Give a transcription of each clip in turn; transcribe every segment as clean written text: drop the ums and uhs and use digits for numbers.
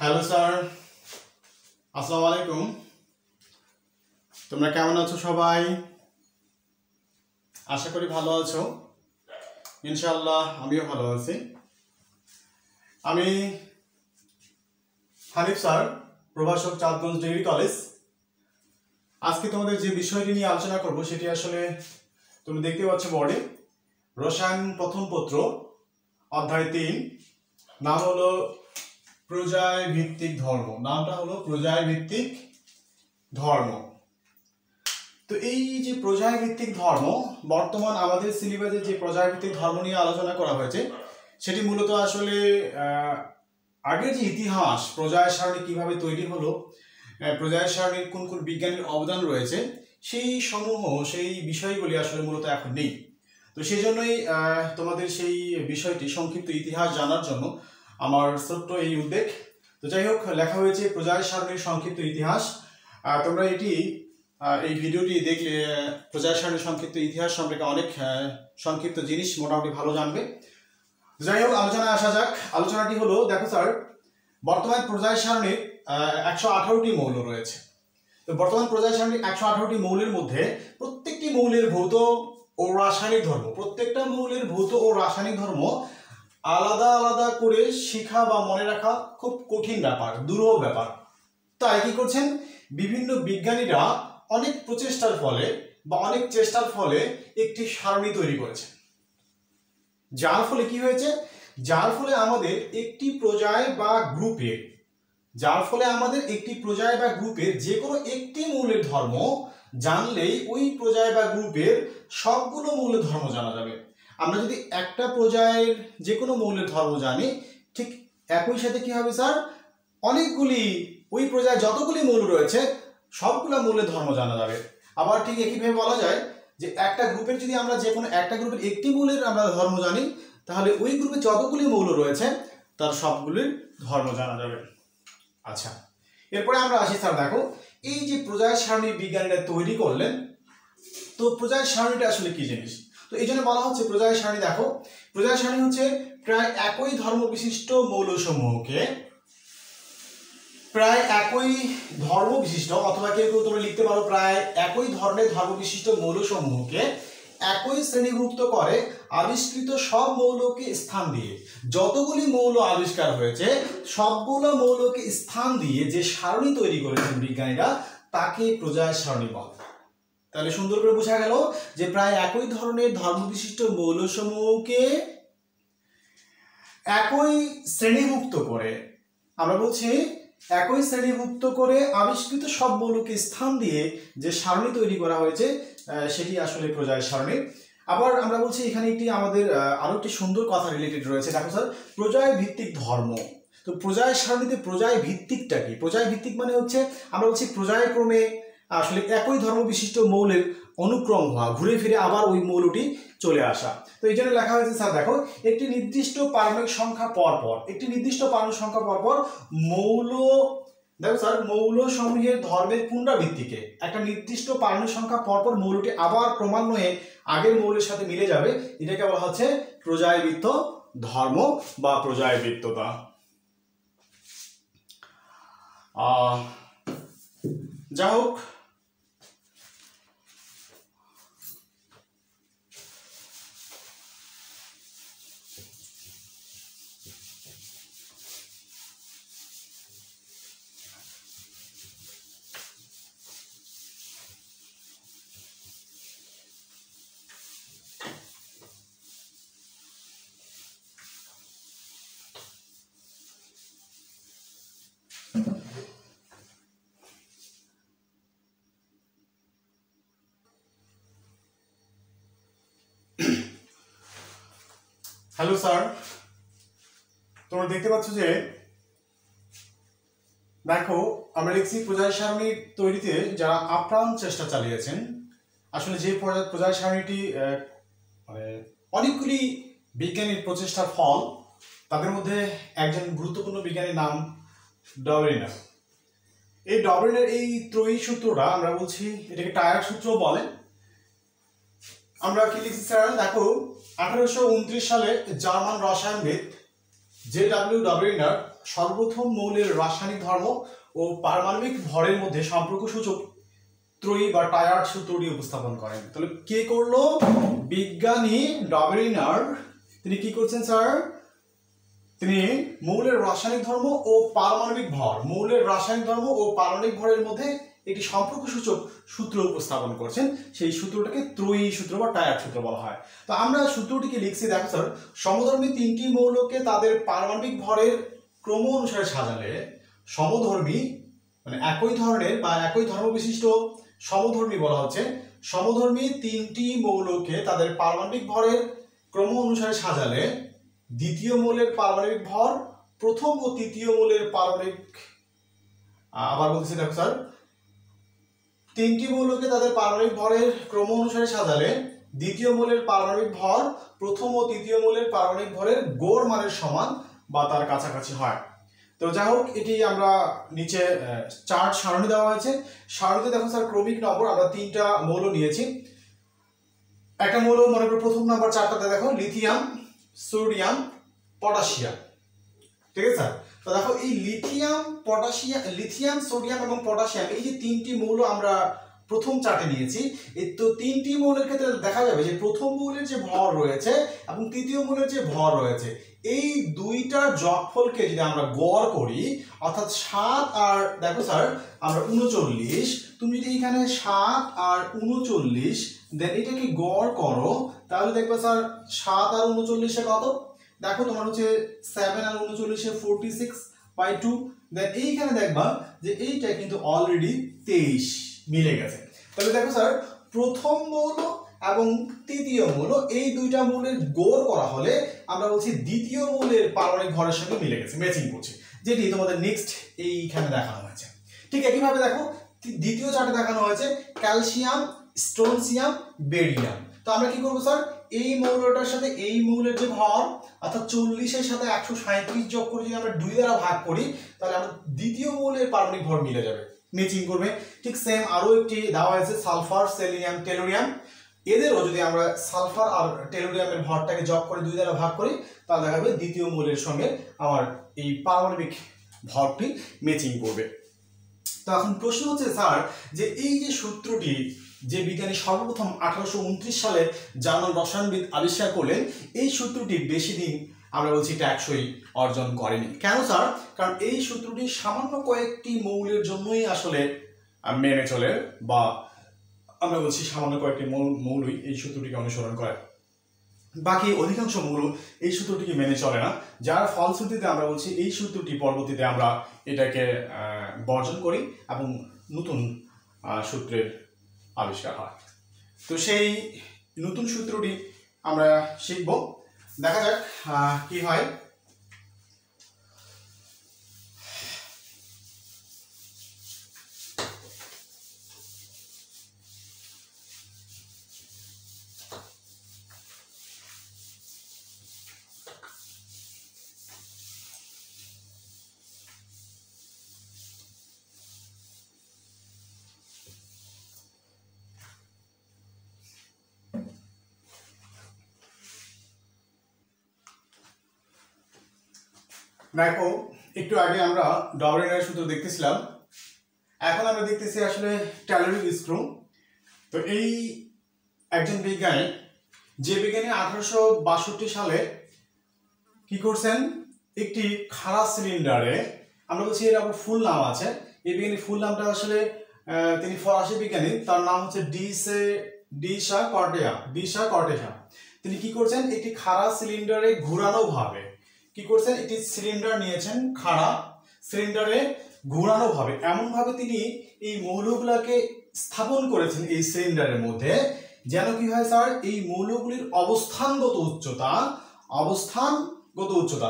Hello sir, আসসালামু আলাইকুম। তোমরা কেমন আছো সবাই? আশা করি ভালো আছো। ইনশাআল্লাহ আমিও ভালো আছি। আমি হানিফ স্যার, প্রভাষক, চাঁদগঞ্জ ডিগ্রি কলেজ। আজকে তোমাদের যে বিষয়টি নিয়ে আলোচনা করব সেটি আসলে তুমি দেখতে পাচ্ছ বোর্ডে, রসায়ন প্রথম পত্র, অধ্যায় 3, নাম হলো প্রজায় ভিত্তিক ধর্ম। নামটা হলো প্রজায় ভিত্তিক ধর্ম। তো এই যে প্রজায় ভিত্তিক ধর্ম, বর্তমান আমাদের সিলেবাসে যে প্রজায় ভিত্তিক ধর্ম নিয়ে আলোচনা করা হয়েছে সেটি মূলত আসলে আগের যে ইতিহাস, প্রজায় সারণী কিভাবে তৈরি হলো, প্রজায় সারণীর কোন কোন বিজ্ঞানের অবদান রয়েছে, সেই বিষয়গুলি আসলে মূলত এখন নেই। তো সেই জন্যই তোমাদের সেই বিষয়টি সংক্ষিপ্ত ইতিহাস জানার জন্য আমার ছোট্ট এই উদ্যোগ। তো যাই হোক, লেখা হয়েছে প্রজায় সারণীর সংক্ষিপ্ত ইতিহাস। তোমরা এই ভিডিওটি দেখলে প্রজায় সারণীর সংক্ষিপ্ত ইতিহাস সম্পর্কে অনেক সংক্ষিপ্ত জিনিস মোটামুটি ভালো জানবে। যাই হোক, আলোচনায় আসা যাক। আলোচনাটি হলো, দেখো স্যার, বর্তমান প্রজায় সারণীর 118টি মৌল রয়েছে। তো বর্তমান প্রজায় সারণীর 118টি মৌলের মধ্যে প্রত্যেকটা মৌলের ভৌত ও রাসায়নিক ধর্ম আলাদা আলাদা করে শেখা বা মনে রাখা খুব কঠিন ব্যাপার, দুরূহ ব্যাপার। তাই কি করছেন, বিভিন্ন বিজ্ঞানীরা অনেক প্রচেষ্টার ফলে বা অনেক চেষ্টার ফলে একটি সারণী তৈরি করেছে। যার ফলে কি হয়েছে, যার ফলে আমাদের একটি প্রজায় বা গ্রুপের যে কোনো একটি মৌলের ধর্ম জানলেই ওই প্রজায় বা গ্রুপের সবগুলো মৌলের ধর্ম জানা যাবে। আমরা যদি একটা প্রজায়ের যে কোনো মৌলের ধর্ম জানি, ঠিক একই সাথে কি হবে স্যার, অনেকগুলি ওই প্রজায় যতগুলি মৌল রয়েছে সবগুলো মৌলের ধর্ম জানা যাবে। আবার ঠিক একইভাবে বলা যায় যে একটা গ্রুপের যদি আমরা যে কোনো একটা গ্রুপের একটি মৌলের আমরা ধর্ম জানি, তাহলে ওই গ্রুপে যতগুলি মৌল রয়েছে তার সবগুলির ধর্ম জানা যাবে। আচ্ছা, এরপরে আমরা আসি স্যার, দেখো এই যে প্রজায় সারণী বিজ্ঞানীরা তৈরি করলেন, তো প্রজায় সারণীটা আসলে কি জিনিস? তো এই জন্য বলা হচ্ছে প্রজায় সারণী। দেখো, প্রজায় সারণী হচ্ছে প্রায় একই ধর্ম বিশিষ্ট মৌলসমূহকে, অথবা কেউ তোমরা লিখতে পারো প্রায় একই ধরনের ধর্ম বিশিষ্ট মৌলসমূহকে একই শ্রেণীভুক্ত করে আবিষ্কৃত সব মৌলকে স্থান দিয়ে, যতগুলি মৌল আবিষ্কার হয়েছে সবগুলো মৌলকে স্থান দিয়ে যে সারণী তৈরি করেছেন বিজ্ঞানীরা, তাকে প্রজায় সারণী বলে। তাহলে সুন্দর করে বোঝা গেল যে প্রায় একই ধরনের ধর্ম বিশিষ্ট মৌলসমূহকে একই শ্রেণীভুক্ত করে, আমরা বলছি একই শ্রেণীভুক্ত করে আবিষ্কৃত সব মৌলকে স্থান দিয়ে যে সারণী তৈরি করা হয়েছে সেটি আসলে প্রজায় সারণী। আবার আমরা বলছি এখানে আমাদের আরো একটি সুন্দর কথা রিলেটেড রয়েছে। দেখো স্যার, প্রজায় ভিত্তিক ধর্ম। তো প্রজায় সারণীতে প্রজায় ভিত্তিকটা কি? প্রজায় ভিত্তিক মানে হচ্ছে আমরা বলছি প্রজায় ক্রমে আসলে একই ধর্ম বিশিষ্ট মৌলের অনুক্রম হওয়া, ঘুরে ফিরে আবার ওই মৌলটি চলে আসা। তো এই জন্য লেখা হয়েছে স্যার, দেখো একটি নির্দিষ্ট পারমাণবিক সংখ্যা পরপর মৌল সমূহের ধর্মের পুনরাবৃত্তিকে, একটা নির্দিষ্ট পারমাণবিক সংখ্যা পরপর মৌলটি আবার ক্রমান্বয়ে আগের মৌলের সাথে মিলে যাবে, এটাকে বলা হচ্ছে প্রজায়বৃত্ত ধর্ম বা প্রজায়বৃত্ততা। যা হোক, হ্যালো স্যার, তোমরা দেখতে পাচ্ছ যে দেখো আমরা লিখছি প্রজায় সারণী তৈরিতে যারা আপ্রাণ চেষ্টা চালিয়েছেন। আসলে যে প্রজায় সারণীটি মানে অনেকগুলি বিজ্ঞানীর প্রচেষ্টার ফল, তাদের মধ্যে একজন গুরুত্বপূর্ণ বিজ্ঞানীর নাম ডবরিনার। এই ডবরিনের এই ত্রয়ী সূত্রটা আমরা বলছি, এটাকে টায়ার সূত্র বলে। আমরা কি লিখছি স্যার, দেখো 1829 সালে জার্মান রসায়নবিদ JW ডাবরিনার সর্বপ্রথম মৌলের রাসায়নিক ধর্ম ও পারমাণবিক ভরের মধ্যে সম্পর্ক সূচক ত্রয়ী বা টায়ার্ড সূত্রটি উপস্থাপন করেন। তাহলে কে করলো? বিজ্ঞানী ডাবরিনার। তিনি কি করছেন স্যার? তিনি মৌলের রাসায়নিক ধর্ম ও পারমাণবিক ভর, মৌলের রাসায়নিক ধর্ম ও পারমাণবিক ভরের মধ্যে একটি সম্পর্ক সূচক সূত্র উপস্থাপন করছেন। সেই সূত্রটাকে ত্রয়ী সূত্র বা টায়ার্ড সূত্র বলা হয়। তো আমরা সূত্রটিকে লিখছি, দেখো স্যার, সমধর্মী তিনটি মৌলকে তাদের পারমাণবিক ভরের ক্রম অনুসারে সাজালে সমধর্মী মানে একই ধরনের বা একই ধর্ম বিশিষ্ট সমধর্মী বলা হচ্ছে। সমধর্মী তিনটি মৌলকে তাদের পারমাণবিক ভরের ক্রম অনুসারে সাজালে দ্বিতীয় মৌলের পারমাণবিক ভর প্রথম ও তৃতীয় মৌলের পারমাণবিক, আবার বলছি দেখো স্যার, তিনটি মৌলকে তাদের পারমাণবিক ভরের ক্রম অনুসারে সাজালে দ্বিতীয় মৌলের পারমাণবিক ভর প্রথম ও তৃতীয় মৌলের পারমাণবিক ভরের গড় মানের সমান বা তার কাছাকাছি হয়। তো যাই হোক, এটি আমরা নিচে চার্ট সারণী দেওয়া হয়েছে। সারণীতে দেখো স্যার ক্রমিক নম্বর আমরা তিনটা মৌল নিয়েছি। একটা মৌল মনে করো প্রথম নাম্বার চারটাতে দেখো লিথিয়াম, সোডিয়াম, পটাশিয়াম, ঠিক আছে স্যার। তো দেখো এই লিথিয়াম, সোডিয়াম এবং পটাশিয়াম এই যে তিনটি মৌল আমরা প্রথম চার্টে নিয়েছি, এই তো তিনটি মৌলের ক্ষেত্রে দেখা যাবে যে প্রথম মৌলের যে ভর রয়েছে এবং তৃতীয় মৌলের যে ভর রয়েছে, এই দুইটার যোগফলকে যদি আমরা গড় করি, অর্থাৎ 7 আর দেখো স্যার আমরা 39, তুমি যদি এখানে 7 আর 39 দেন এটাকে গড় করো, তাহলে দেখবে স্যার 7 আর 39 কত? দেখো তোমার হচ্ছে 7 আর 39 46/2। দেন এইখানে দেখবা যে এইটা কিন্তু অলরেডি 23 মিলে গেছে। তাহলে দেখো স্যার প্রথম মৌল এবং তৃতীয় মৌল এই দুইটা মৌলের গড় করা হলে আমরা বলছি দ্বিতীয় মৌলের পারমাণবিক ভরের সঙ্গে মিলে গেছে, ম্যাচিং করছে, যেটি তোমাদের নেক্সট এইখানে দেখানো হয়েছে। ঠিক একইভাবে দেখো দ্বিতীয় চার্টে দেখানো হয়েছে ক্যালসিয়াম, স্ট্রোনসিয়াম, বেরিয়াম। তো আমরা কি করবো স্যার? এই মৌলটার সাথে এই মৌলের যে ভর অর্থাৎ 40-এর সাথে 137 যোগ করে যদি আমরা 2 দ্বারা ভাগ করি, তাহলে আমরা দ্বিতীয় মৌলের পারমাণবিক ভর মিলে যাবে, ম্যাচিং করবে। ঠিক সেম আরো একটি দেওয়া হয়েছে সালফার, সেলিনিয়াম, টেলোরিয়াম। এদেরও যদি আমরা সালফার আর টেলোরিয়ামের ভরটাকে যোগ করে 2 দ্বারা ভাগ করি, তাহলে দেখা যাবে দ্বিতীয় মৌলের সঙ্গে আমার এই পারমাণবিক ভরটি ম্যাচিং করবে। তো এখন প্রশ্ন হচ্ছে স্যার যে এই যে সূত্রটি যে বিজ্ঞানী সর্বপ্রথম 1829 সালে জার্মান রসায়নবিদ আবিষ্কার করলেন, এই সূত্রটি বেশি দিন আমরা বলছি টেকসই অর্জন করেনি। কেন স্যার? কারণ এই সূত্রটি সামান্য কয়েকটি মৌলের জন্যই আসলে মেনে চলে, বা আমরা বলছি সামান্য কয়েকটি মৌলই এই সূত্রটিকে অনুসরণ করে, বাকি অধিকাংশ মৌল এই সূত্রটিকে মেনে চলে না। যার ফলশ্রুতিতে আমরা বলছি এই সূত্রটি পরবর্তীতে আমরা এটাকে বর্জন করি এবং নতুন সূত্রের আবিষ্কার হয়। তো সেই নতুন সূত্রটি আমরা শিখব, দেখা যাক কি হয়। দেখো একটু আগে আমরা ডাবরিনারের সূত্র দেখতেছিলাম, এখন আমরা দেখতেছি আসলে ট্যালরিক স্ক্রু। তো এই একজন বিজ্ঞানী, যে বিজ্ঞানী 1862 সালে কি করছেন, একটি খাড়া সিলিন্ডারে, আমরা বলছি এর আবার ফুল নাম আছে, এই বিজ্ঞানীর ফুল নামটা আসলে তিনি ফরাসি বিজ্ঞানী, তার নাম হচ্ছে ডিশা কর্টেশা। তিনি কি করছেন, একটি খাড়া সিলিন্ডারে ঘোরানো ভাবে কি করছেন, একটি সিলিন্ডার নিয়েছেন, খাড়া সিলিন্ডারে ঘোরানো ভাবে এমন ভাবে তিনি এই মৌলগুলোকে স্থাপন করেছেন এই সিলিন্ডারের মধ্যে, যেন কি হয় স্যার, এই মৌলগুলির অবস্থানগত উচ্চতা,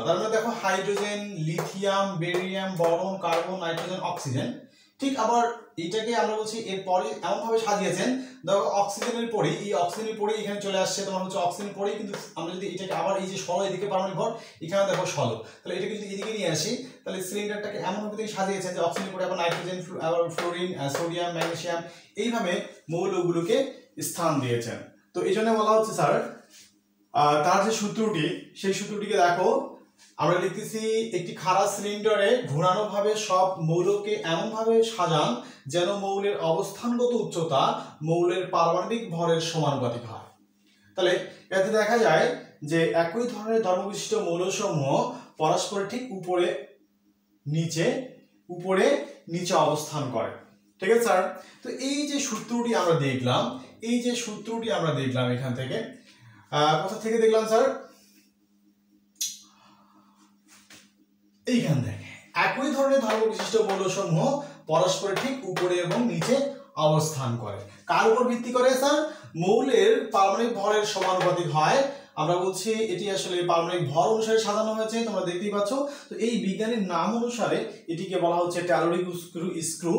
তার মানে দেখো হাইড্রোজেন, লিথিয়াম, বেরিয়াম, বরন, কার্বন, নাইট্রোজেন, অক্সিজেন। ঠিক আবার এইটাকে আমরা বলছি এরপরে এমন ভাবে সাজিয়েছেন, দেখো অক্সিজেনের পরে এখানে চলে আসছে তোমার হচ্ছে অক্সিজেনের পরেই, কিন্তু আমরা যদি এটাকে আবার এই যে সল এদিকে পারমাণবিক ভর, এখানে দেখো সল, তাহলে এটাকে যদি এদিকে নিয়ে আসি, তাহলে সিলিন্ডারটাকে এমন ভাবে তিনি সাজিয়েছেন যে অক্সিজেনের পরে আবার নাইট্রোজেন, আবার ফ্লোরিন, সোডিয়াম, ম্যাগনেসিয়াম, এইভাবে মৌলগুলোকে স্থান দিয়েছেন। তো এই জন্য বলা হচ্ছে স্যার তার যে সূত্রটি, সেই সূত্রটিকে দেখো আমরা লিখতেছি একটি খাড়া সিলিন্ডারে ঘোরানো ভাবে সব মৌলকে এমন ভাবে সাজান যেন মৌলের অবস্থানগত উচ্চতা মৌলের পারমাণবিক ভরের সমানুপাতিক হয়। তাহলে এতে দেখা যায় যে একই ধরনের ধর্মবিশিষ্ট মৌলসমূহ পরস্পর ঠিক উপরে নিচে অবস্থান করে। ঠিক আছে স্যার? তো এই যে সূত্রটি আমরা দেখলাম এখান থেকে কোথা থেকে দেখলাম স্যার? এইখান থেকে একই ধরনের ধর্মবিশিষ্ট মৌলসমূহ পরস্পর ঠিক উপরে এবং নিচে অবস্থান করে। কার উপর ভিত্তি করে স্যার? মৌলের পারমাণবিক ভরের সমানুপাতিক হয়। আমরা বলছি এটি আসলে পারমাণবিক ভর অনুসারে সাজানো হয়েছে, তোমরা দেখতেই পাচ্ছ। তো এই বিজ্ঞানীর নাম অনুসারে এটিকে বলা হচ্ছে ট্যালোরিক স্ক্রু।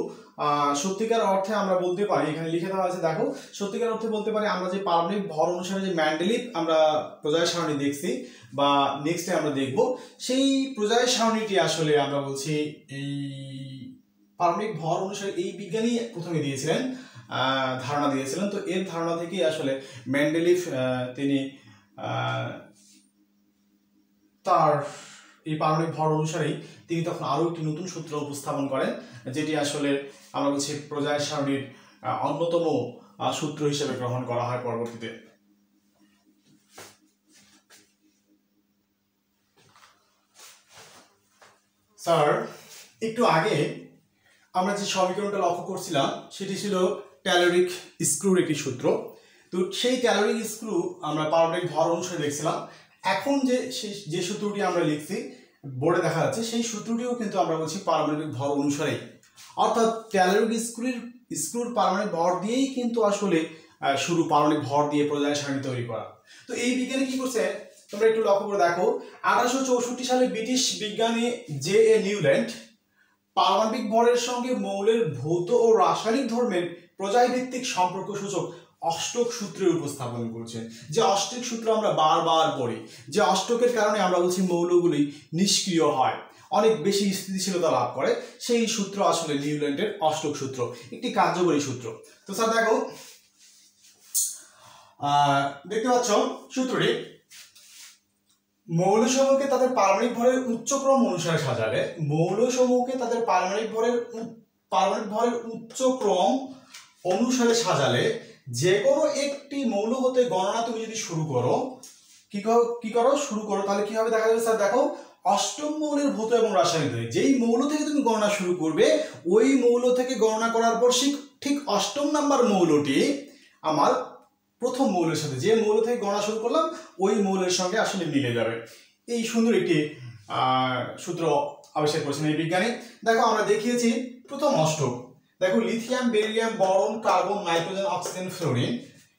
সত্যিকার অর্থে আমরা বলতে পারি, এখানে লিখে দেওয়া আছে দেখো, সত্যিকার অর্থে বলতে পারি আমরা যে পারমাণবিক ভর অনুসারে যে মেন্ডেলিভ আমরা প্রজায় সারণী দেখছি বা নেক্সটে আমরা দেখব, সেই প্রজায় সারণীটি আসলে আমরা বলছি এই পারমাণবিক ভর অনুসারে এই বিজ্ঞানী প্রথমে দিয়েছিলেন, ধারণা দিয়েছিলেন। তো এর ধারণা থেকেই আসলে মেন্ডেলিভ তিনি তার এই পারমাণবিক ভর অনুসারেই তিনি তখন আরো একটি নতুন সূত্র উপস্থাপন করেন, যেটি আসলে আমরা বলছি প্রজায় সারণীর অন্যতম সূত্র হিসেবে গ্রহণ করা হয় পরবর্তীতে। স্যার, একটু আগে আমরা যে সমীকরণটা লক্ষ্য করছিলাম সেটি ছিল ট্যালোরিক স্ক্রুর একটি সূত্র। তো সেই ট্যালোরিক স্ক্রু আমরা পারমাণবিক ভর অনুসারে দেখছিলাম। এখন যে সূত্রটি আমরা লিখছি বোর্ডে দেখা যাচ্ছে, সেই সূত্রটিও কিন্তু আমরা বলছি পারমাণবিক ভর অনুসারেই, অর্থাৎ ট্যালোরিক স্ক্রুর পারমাণবিক ভর দিয়েই কিন্তু আসলে শুরু, পারমাণবিক ভর দিয়ে প্রজায় সারণী তৈরি করা। তো এই বিজ্ঞানী কি করছে তোমরা একটু লক্ষ্য করে দেখো। 1864 সালে ব্রিটিশ বিজ্ঞানী জে.এ. নিউল্যান্ড পারমাণবিক ভরের সঙ্গে মৌলের ভৌত ও রাসায়নিক ধর্মের প্রজায় ভিত্তিক সম্পর্ক সূচক অষ্টক সূত্রের উপস্থাপন করছেন। যে অষ্টক সূত্র আমরা বারবার পড়ি, যে অষ্টকের কারণে আমরা বলছি মৌলগুলি নিষ্ক্রিয় হয়, অনেক বেশি স্থিতিশীলতা লাভ করে, সেই সূত্র আসলে নিউল্যান্ডের অষ্টক সূত্র, একটি কার্যকরী সূত্র। তো স্যার দেখো, দেখতে পাচ্ছ সূত্রটি মৌলসমূহকে তাদের পারমাণবিক ভরের উচ্চক্রম অনুসারে সাজালে, মৌলসমূহকে তাদের পারমাণবিক ভরের উচ্চক্রম অনুসারে সাজালে যে কোনো একটি মৌল হতে গণনা তুমি যদি শুরু করো, তাহলে কি হবে দেখা যাবে স্যার দেখো, অষ্টম মৌলের ভৌত এবং রাসায়নিক ধর্ম, যেই মৌল থেকে তুমি গণনা শুরু করবে ওই মৌল থেকে গণনা করার পর ঠিক অষ্টম নাম্বার মৌলটি আমার প্রথম মৌলের সাথে, যে মৌল থেকে গণনা শুরু করলাম ওই মৌলের সঙ্গে আসলে মিলে যাবে। এই সুন্দর একটি সূত্র আবিষ্কার করেছেন এই বিজ্ঞানী। দেখো আমরা দেখিয়েছি প্রথম অষ্টক, দেখো lithium, beryllium, boron, carbon, nitrogen, oxygen, fluorine,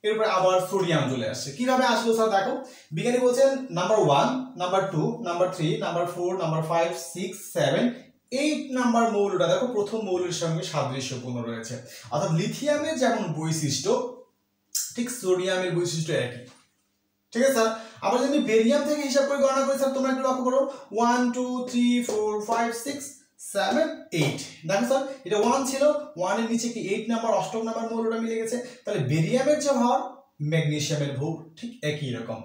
এরপরে আবার সোডিয়াম চলে আসছে। কিভাবে আসলো স্যার দেখো, বিজ্ঞানী বলছেন number 1, number 2, number 3, number 4, number 5, 6, 7, 8 number মৌলটা দেখো প্রথম মৌলের সঙ্গে সাদৃশ্যপূর্ণ রয়েছে, অর্থাৎ লিথিয়ামের যেমন বৈশিষ্ট্য ঠিক সোডিয়ামের বৈশিষ্ট্য একই। ঠিক আছে স্যার, আমরা যদি বেরিয়াম থেকে হিসাব করে গণনা করি স্যার, তোমরা একটু লক্ষ্য করো 1 2 3 4 5 6 7 8, দেখো স্যার এটা 1 ছিল, 1 এর নিচে কি 8 নাম্বার অষ্টম নাম্বার মৌলটা মিলে গেছে। তাহলে বেরিয়ামের যে ভর ম্যাগনেসিয়ামের ভর ঠিক একই রকম,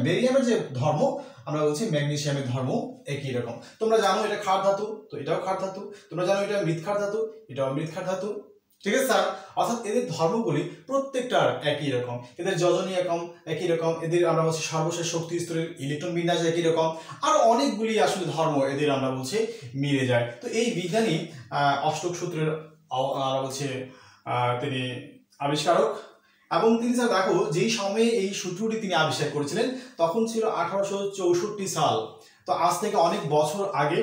বেরিয়ামের যে ধর্ম আমরা বলছি ম্যাগনেসিয়ামের ধর্ম একই রকম। তোমরা জানো এটা ক্ষার ধাতু, তো এটাও ক্ষার ধাতু, তোমরা জানো এটা মৃৎক্ষার ধাতু, এটাও মৃৎক্ষার ধাতু। ঠিক আছে স্যার, অর্থাৎ এদের ধর্মগুলি প্রত্যেকটার একই রকম, এদের যোজনী একম একই রকম, এদের আমরা বলছি সর্বশেষ শক্তি স্তরের ইলেকট্রন বিন্যাস একই রকম, আর অনেকগুলি আসলে ধর্ম এদের আমরা বলছি মিলে যায়। তো এই বিজ্ঞানী অষ্টক সূত্রের আমরা বলছি তিনি আবিষ্কারক, এবং তিনি স্যার দেখো যেই সময়ে এই সূত্রটি তিনি আবিষ্কার করেছিলেন তখন ছিল 1864 সাল, তো আজ থেকে অনেক বছর আগে।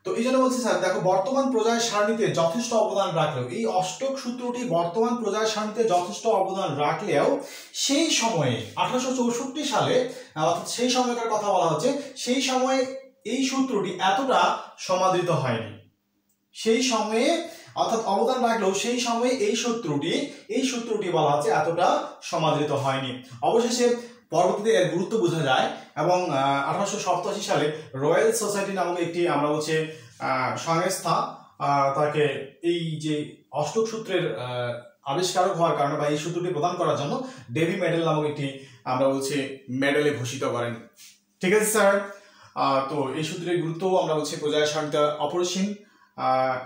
তো এই জন্য বলছি স্যার দেখো, বর্তমান প্রজায় সারণীতে যথেষ্ট অবদান রাখলেও, এই অষ্টক সূত্রটি বর্তমান প্রজায় সারণীতে যথেষ্ট অবদান রাখলেও সেই সময়ে 1864 সালে, অর্থাৎ সেই সময়কার কথা বলা হচ্ছে, সেই সময়ে এই সূত্রটি এতটা সমাদৃত হয়নি। সেই সময়ে অর্থাৎ অবদান রাখলেও সেই সময়ে এই সূত্রটি বলা হচ্ছে এতটা সমাদৃত হয়নি। অবশেষে পরবর্তীতে এর গুরুত্ব বোঝা যায় এবং 1887 সালে রয়্যাল সোসাইটি নামক একটি আমরা বলছি সংস্থা তাকে এই যে অষ্টক সূত্রের আবিষ্কারক হওয়ার কারণে বা এই সূত্রটি প্রদান করার জন্য ডেভি মেডেল নামক একটি আমরা বলছি মেডেলে ভূষিত করেন। ঠিক আছে স্যার, তো এই সূত্রের গুরুত্ব আমরা বলছি প্রজায়ের সারণীতে অপরিসীম।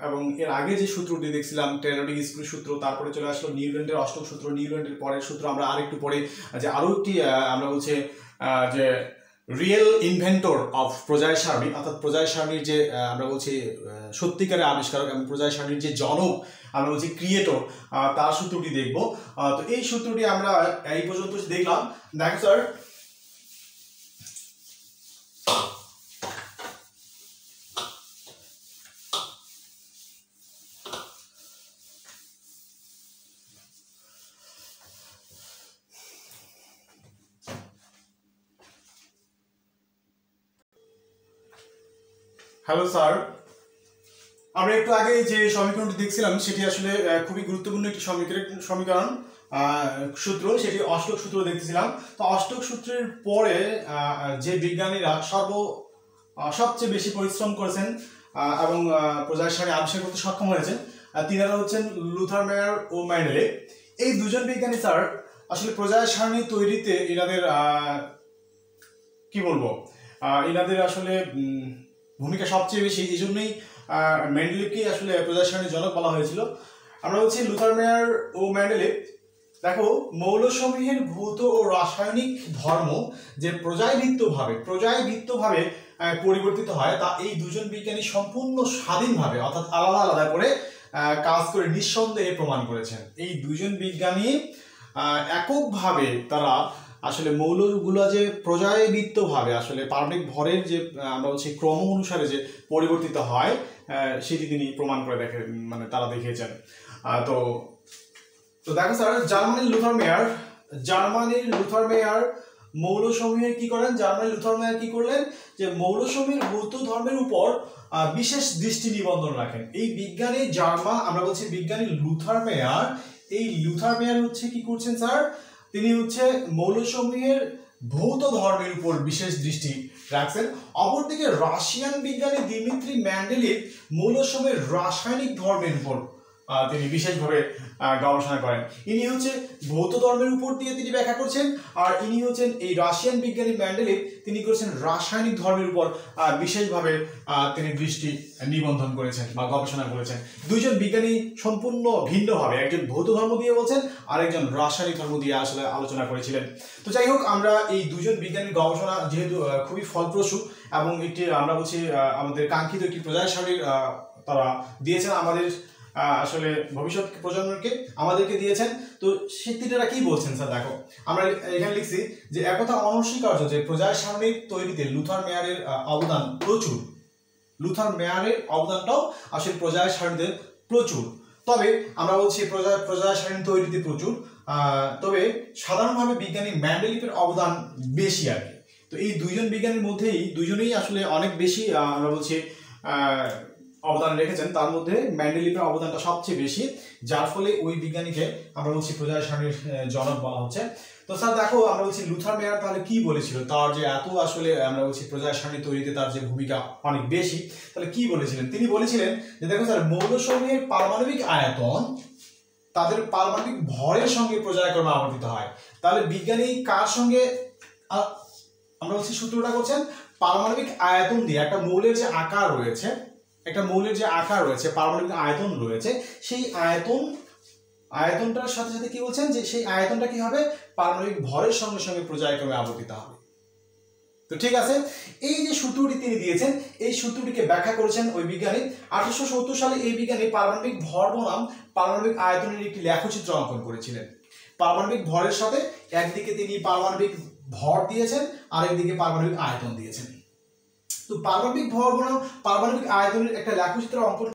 এবং এর আগে যে সূত্রটি দেখছিলাম টেলরের স্ক্রু সূত্র, তারপরে চলে আসলো নিউল্যান্ডের অষ্টক সূত্র, নিউল্যান্ডের পরের সূত্র আমরা আরেকটু পরে যে আরো একটি আমরা বলছি যে রিয়েল ইনভেন্টর অফ প্রজায়ের সারণী, অর্থাৎ প্রজায়ের সারণীর যে আমরা বলছি সত্যিকারের আবিষ্কারক এবং প্রজায়ের সারণীর যে জনক আমরা বলছি ক্রিয়েটর, তার সূত্রটি দেখব। তো এই সূত্রটি আমরা এই পর্যন্ত দেখলাম। দেখো স্যার, হ্যালো স্যার, আমরা একটু আগে যে সমীকরণটি দেখছিলাম সেটি আসলে খুবই গুরুত্বপূর্ণ একটি সমীকরণ সূত্র, সেটি অষ্টক সূত্র দেখতেছিলাম। তো অষ্টক সূত্রের পরে যে বিজ্ঞানীরা সবচেয়ে বেশি পরিশ্রম করেছেন এবং প্রজায়ের সারণী আবিষ্কার করতে সক্ষম হয়েছেন, তিনারা হচ্ছেন লুথার মেয়ার ও মেন্ডেলে। এই দুজন বিজ্ঞানী স্যার আসলে প্রজায়ের সারণী তৈরিতে এনাদের কি বলবো, এনাদের আসলে ভূমিকা সবচেয়ে বেশি, এই জন্যই মেন্ডেলিভকে আসলে প্রজায়ের সারণীর জনক বলা হয়েছিল। আমরা বলছি লুথার মেয়ার ও মেন্ডেলিভ। দেখো, মৌলসমূহের ভৌত ও রাসায়নিক ধর্ম যে পর্যায়বৃত্তভাবে পরিবর্তিত হয়, তা এই দুজন বিজ্ঞানী সম্পূর্ণ স্বাধীনভাবে অর্থাৎ আলাদা আলাদা করে কাজ করে নিঃসন্দেহে প্রমাণ করেছেন। এই দুজন বিজ্ঞানী এককভাবে তারা আসলে মৌলগুলো যে পর্যায়বৃত্তভাবে আসলে পারমাণবিক ভরের যে আমরা বলছি ক্রম অনুসারে যে পরিবর্তিত হয়, সেটি তিনি প্রমাণ করে তারা দেখিয়েছেন। তো দেখো স্যার, জার্মানির লুথার মেয়ার মৌলসমূহের কি করেন, কি করলেন যে মৌলসমূহের ভৌত ধর্মের উপর বিশেষ দৃষ্টি নিবন্ধন রাখেন। এই বিজ্ঞানী আমরা বলছি বিজ্ঞানী লুথার মেয়ার, এই লুথার মেয়ার হচ্ছে কি করছেন স্যার, তিনি হচ্ছে মৌলসমূহের ভৌত ধর্মের উপর বিশেষ দৃষ্টি রাখছেন। অপরদিকে রাশিয়ান বিজ্ঞানী দিমিত্রি মেন্ডেলিভ মৌলসমূহের রাসায়নিক ধর্মের উপর তিনি বিশেষভাবে গবেষণা করেন। ইনি হচ্ছে ভৌত ধর্মের উপর দিয়ে তিনি ব্যাখ্যা করছেন, আর ইনি হচ্ছেন এই রাশিয়ান বিজ্ঞানী মেন্ডেলিভ, তিনি করেছেন রাসায়নিক ধর্মের উপর বিশেষভাবে তিনি দৃষ্টি নিবন্ধন করেছেন বা গবেষণা করেছেন। দুইজন বিজ্ঞানী সম্পূর্ণ ভিন্নভাবে, একজন ভৌত ধর্ম দিয়ে বলছেন, আরেকজন রাসায়নিক ধর্ম দিয়ে আসলে আলোচনা করেছিলেন। তো যাই হোক, আমরা এই দুজন বিজ্ঞানীর গবেষণা যেহেতু খুবই ফলপ্রসূ এবং একটি আমরা বলছি আমাদের কাঙ্ক্ষিত একটি প্রজায়ের সারণীর তারা দিয়েছেন আমাদের আসলে ভবিষ্যৎ প্রজন্মকে আমাদেরকে দিয়েছেন। তো তিনারা কি বলছেন স্যার, দেখো আমরা এখানে লিখছি যে একথা অনস্বীকার্য যে প্রজায়ের সারণীর তৈরিতে লুথার মেয়ারের অবদান প্রচুর। লুথার মেয়ারের অবদানটাও আসলে প্রজায়ের সারণীতে প্রচুর। তবে আমরা বলছি প্রজায়ের সারণী তৈরিতে প্রচুর, তবে সাধারণভাবে বিজ্ঞানী মেন্ডেলিভের অবদান বেশি আর কি। তো এই দুইজন বিজ্ঞানীর মধ্যেই দুইজনেই আসলে অনেক বেশি আমরা বলছি অবদান রেখেছেন, তার মধ্যে মেন্ডেলিভের অবদানটা সবচেয়ে বেশি, যার ফলে ওই বিজ্ঞানীকে আমরা বলছি প্রজায়ের সারণীর জনক বলা হচ্ছে। তো স্যার দেখো, আমরা বলছি লুথার মেয়ার তাহলে কি বলেছিল, তার যে এত আসলে আমরা বলছি প্রজায়ের সারণী তৈরিতে তার যে ভূমিকা অনেক বেশি, তাহলে কি বলেছিলেন? তিনি বলেছিলেন যে দেখো স্যার, মৌলসমূহের পারমাণবিক আয়তন তাদের পারমাণবিক ভরের সঙ্গে পর্যায়ক্রমে আবর্তিত হয়। তাহলে বিজ্ঞানী কার সঙ্গে আমরা বলছি সূত্রটা করছেন, পারমাণবিক আয়তন দিয়ে একটা মৌলের যে আকার রয়েছে, পারমাণবিক আয়তন রয়েছে, সেই আয়তনটার সাথে সাথে কি বলছেন যে সেই আয়তনটা কি হবে, পারমাণবিক ভরের সঙ্গে সঙ্গে পর্যায়ক্রমে আবর্তিত হবে। তো ঠিক আছে, এই যে সূত্রটি তিনি দিয়েছেন, এই সূত্রটিকে ব্যাখ্যা করেছেন ওই বিজ্ঞানী। 1870 সালে এই বিজ্ঞানী পারমাণবিক ভর বনাম পারমাণবিক আয়তনের একটি লেখচিত্র অঙ্কন করেছিলেন। পারমাণবিক ভরের সাথে একদিকে তিনি পারমাণবিক ভর দিয়েছেন, আরেকদিকে পারমাণবিক আয়তন দিয়েছেন। তো পারমাণবিক ভর বনাম পারমাণবিক আয়তনের একটা লেখচিত্র অঙ্কন